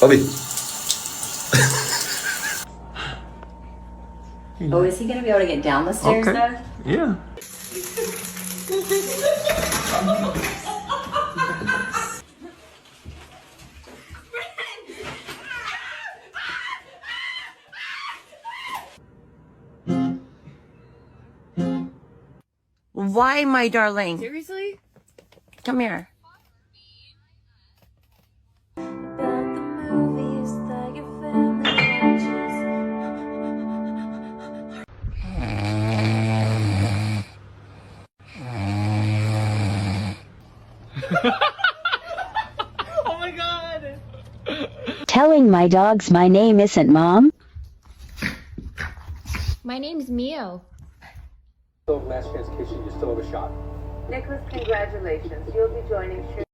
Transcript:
Bobby. Oh, is he gonna be able to get down the stairs though? Yeah. Why, my darling? Seriously? Come here. Oh my god! Telling my dogs my name isn't Mom? My name's Mio. Still have last chance kitchen, you still have a shot. Nicholas, congratulations. You'll be joining Shirley.